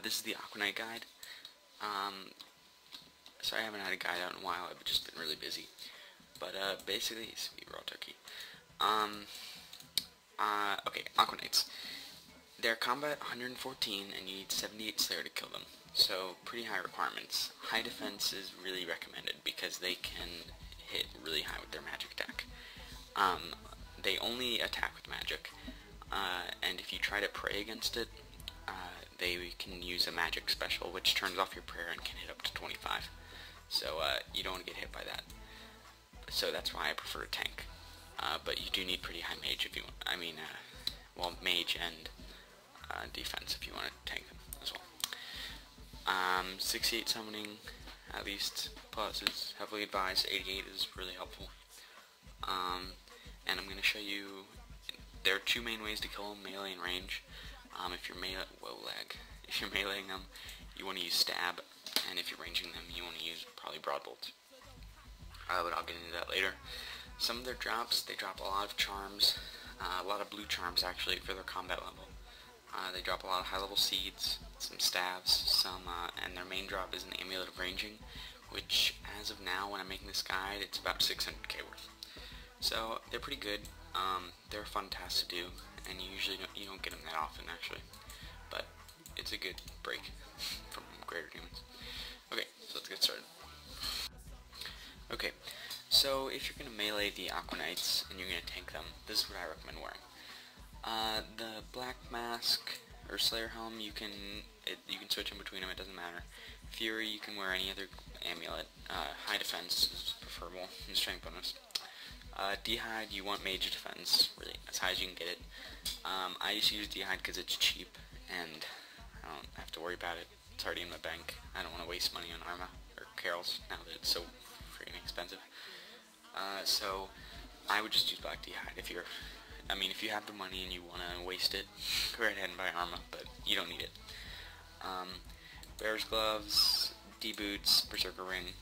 This is the Aquanite guide. Sorry I haven't had a guide out in a while, I've just been really busy. But basically, it's raw turkey. Okay, Aquanites. They're combat 114 and you need 78 Slayer to kill them. So, pretty high requirements. High defense is really recommended because they can hit really high with their magic attack. They only attack with magic, and if you try to pray against it, they can use a magic special which turns off your prayer and can hit up to 25. So you don't want to get hit by that. So that's why I prefer a tank. But you do need pretty high mage if you want. I mean, well, mage and defense if you want to tank them as well. 68 summoning, at least, plus is heavily advised. 88 is really helpful. And I'm going to show you, there are two main ways to kill them, melee and range. If you're If you're meleeing them, you want to use stab, and if you're ranging them, you want to use probably broad bolts. But I'll get into that later. Some of their drops, they drop a lot of charms, a lot of blue charms actually for their combat level. They drop a lot of high level seeds, some stabs, and their main drop is an amulet of ranging, which as of now when I'm making this guide, it's about 600k worth. So they're pretty good. They're a fun task to do, and you don't get them that often actually, but it's a good break from greater demons. Okay, so let's get started. Okay, so if you're gonna melee the Aquanites and you're gonna tank them, this is what I recommend wearing. The black mask or Slayer helm, you can switch in between them. It doesn't matter. Fury, you can wear any other amulet. High defense is preferable and strength bonus. D'hide, you want mage defense, really, as high as you can get it. I just use D'hide because it's cheap, and I don't have to worry about it. It's already in my bank. I don't want to waste money on Arma, or Carols, now that it's so freaking expensive. So, I would just use black D'hide. If you have the money and you want to waste it, go right ahead and buy Arma, but you don't need it. Bear's gloves, D-boots, berserker ring,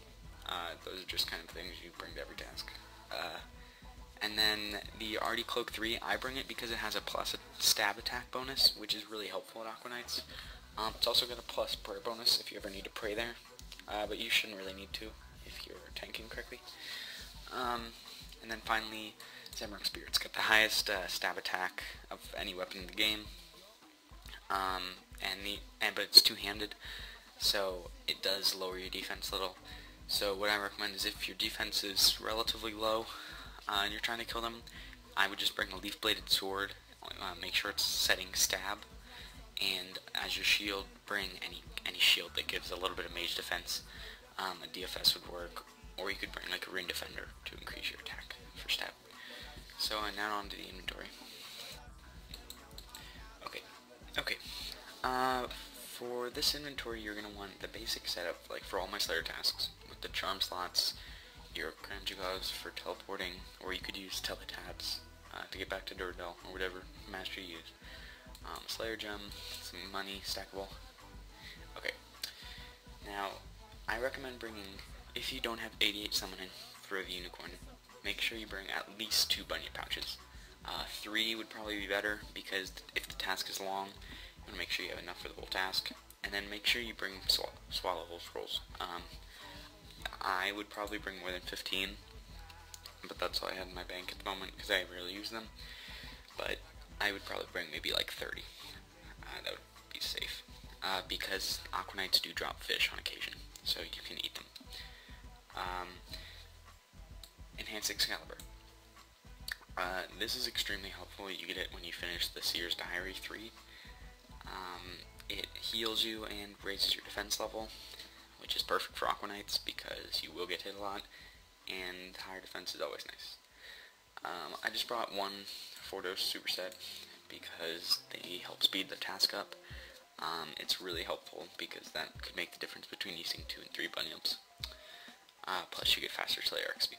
those are just kind of things you bring to every task. And then the Arty Cloak 3, I bring it because it has a plus stab attack bonus, which is really helpful at Aquanites. It's also got a plus prayer bonus if you ever need to pray there, but you shouldn't really need to if you're tanking correctly. And then finally, Zamrock Spear. It's got the highest stab attack of any weapon in the game, but it's two-handed, so it does lower your defense a little. So what I recommend is if your defense is relatively low and you're trying to kill them, I would just bring a leaf-bladed sword, make sure it's setting stab, and as your shield, bring any shield that gives a little bit of mage defense. A DFS would work, or you could bring like a ring defender to increase your attack for stab. So now on to the inventory. Okay. For this inventory, you're going to want the basic setup, like for all my Slayer tasks, with the charm slots, your Cramji gloves for teleporting, or you could use teletabs to get back to Durdell, or whatever master you use. Slayer gem, some money, stackable. Okay. Now, I recommend bringing, if you don't have 88 summoning for the unicorn, make sure you bring at least 2 bunyip pouches. 3 would probably be better, because if the task is long, you want to make sure you have enough for the whole task. And then make sure you bring swallowable scrolls. I would probably bring more than 15, but that's all I have in my bank at the moment, because I rarely use them. But I would probably bring maybe like 30. That would be safe. Because Aquanites do drop fish on occasion, so you can eat them. Enhanced Excalibur. This is extremely helpful. You get it when you finish the Seer's Diary 3. It heals you and raises your defense level, which is perfect for Aquanites because you will get hit a lot, and higher defense is always nice. I just brought one 4-dose superset because they help speed the task up. It's really helpful because that could make the difference between using 2 and 3 bunyips. Plus you get faster Slayer XP.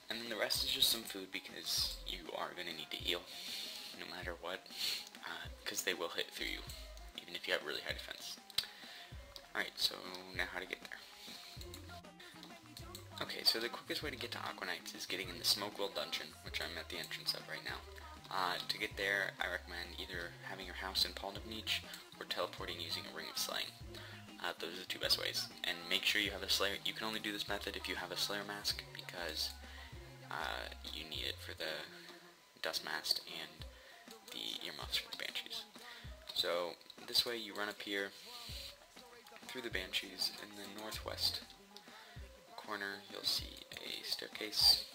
And then the rest is just some food because you are going to need to heal no matter what, because they will hit through you even if you have really high defense. Alright, so now how to get there. Okay, so the quickest way to get to Aquanites is getting in the Smokewell dungeon, which I'm at the entrance of right now. To get there, I recommend either having your house in Niche or teleporting using a Ring of Slaying. Those are the two best ways. And make sure you have a Slayer. You can only do this method if you have a Slayer mask, because you need it for the Dust Mask and the earmuffs for the Banshees. So this way you run up here through the Banshees. In the northwest corner you'll see a staircase.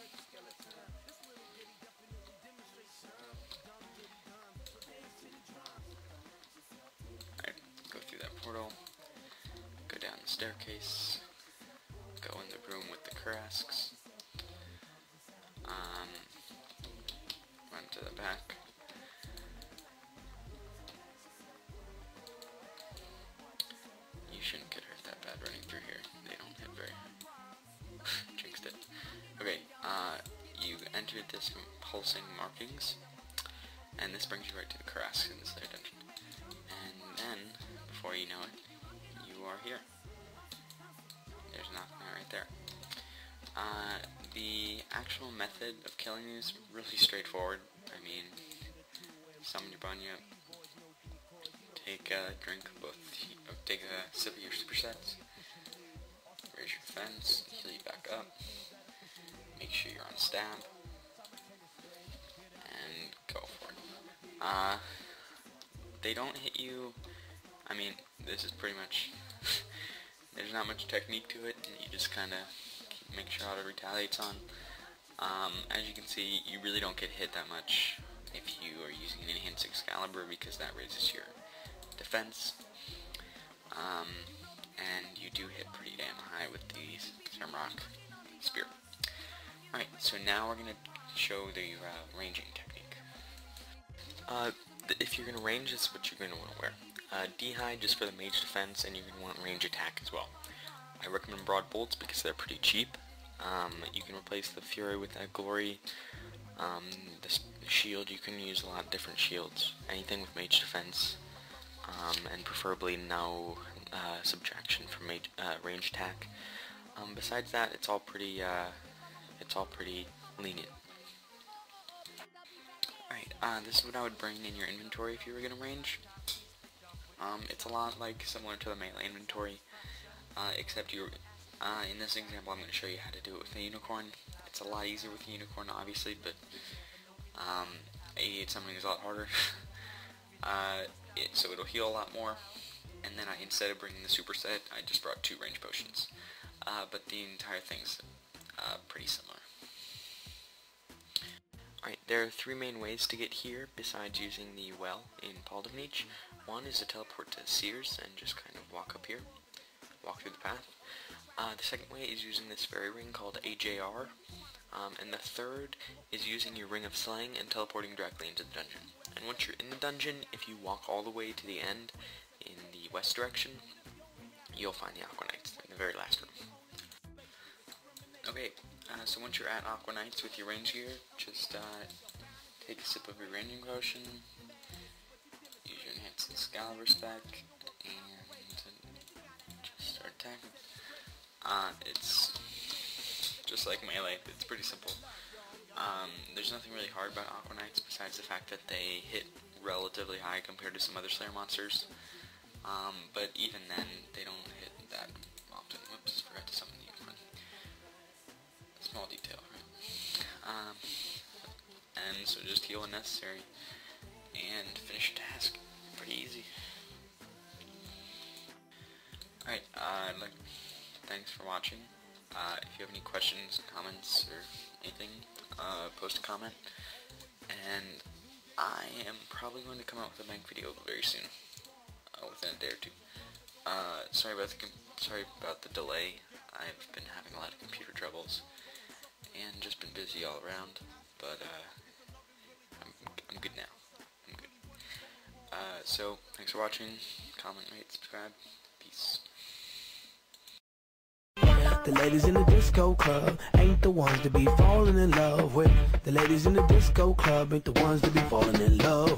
Alright, go through that portal, go down the staircase, go in the room with the Karasks, run to the back. You shouldn't get hurt that bad running through here. They don't hit very jinxed it. Okay, you entered this pulsing markings, and this brings you right to the Karasks in the Slayer dungeon. And then, before you know it, you are here. There's an Aquanite right there. The actual method of killing these is really straightforward. I mean, summon your Bunya, take a drink of both, take a sip of your supersets, raise your defense, heal you back up, make sure you're on stab, and go for it. They don't hit you. I mean, this is pretty much, there's not much technique to it, and you just kind of make sure auto retaliates on. As you can see, you really don't get hit that much if you are using an enhanced Excalibur, because that raises your defense, and you do hit pretty damn high with the Shamrock Spear. Alright, so now we're going to show the ranging technique. If you're going to range, this is what you're going to want to wear. D-High just for the mage defense, and you're going to want range attack as well. I recommend broad bolts because they're pretty cheap. You can replace the Fury with that Glory. The shield, you can use a lot of different shields. Anything with mage defense, and preferably no subtraction from range attack. Besides that, it's all pretty lenient. Alright, this is what I would bring in your inventory if you were going to range. It's a lot similar to the melee inventory, except in this example I'm going to show you how to do it with a unicorn. It's a lot easier with a unicorn, obviously, but 88 summoning is a lot harder. So it'll heal a lot more, and then instead of bringing the superset, I just brought 2 range potions. But the entire thing's pretty similar. Alright, there are 3 main ways to get here besides using the well in Niche. One is to teleport to Sears and just kind of walk up here, walk through the path. The second way is using this fairy ring called AJR, and the third is using your Ring of Slaying and teleporting directly into the dungeon. And once you're in the dungeon, if you walk all the way to the end in the west direction, you'll find the Aquanites in the very last room. Okay, so once you're at Aquanites with your range gear, just take a sip of your ranging potion, use your enhanced Excalibur spec, and just start attacking. It's just like melee, it's pretty simple. There's nothing really hard about Aquanites besides the fact that they hit relatively high compared to some other Slayer monsters. But even then, they don't hit that often. Whoops, forgot to summon the unicorn. Small detail, right? And so just heal when necessary, and finish your task. Pretty easy. Alright, thanks for watching. If you have any questions, comments, or anything, post a comment. And I am probably going to come out with a bank video very soon, within a day or two. Sorry about the delay. I've been having a lot of computer troubles, and just been busy all around. But I'm good now. I'm good. So thanks for watching. Comment, rate, subscribe. Peace. The ladies in the disco club ain't the ones to be falling in love with. The ladies in the disco club ain't the ones to be falling in love.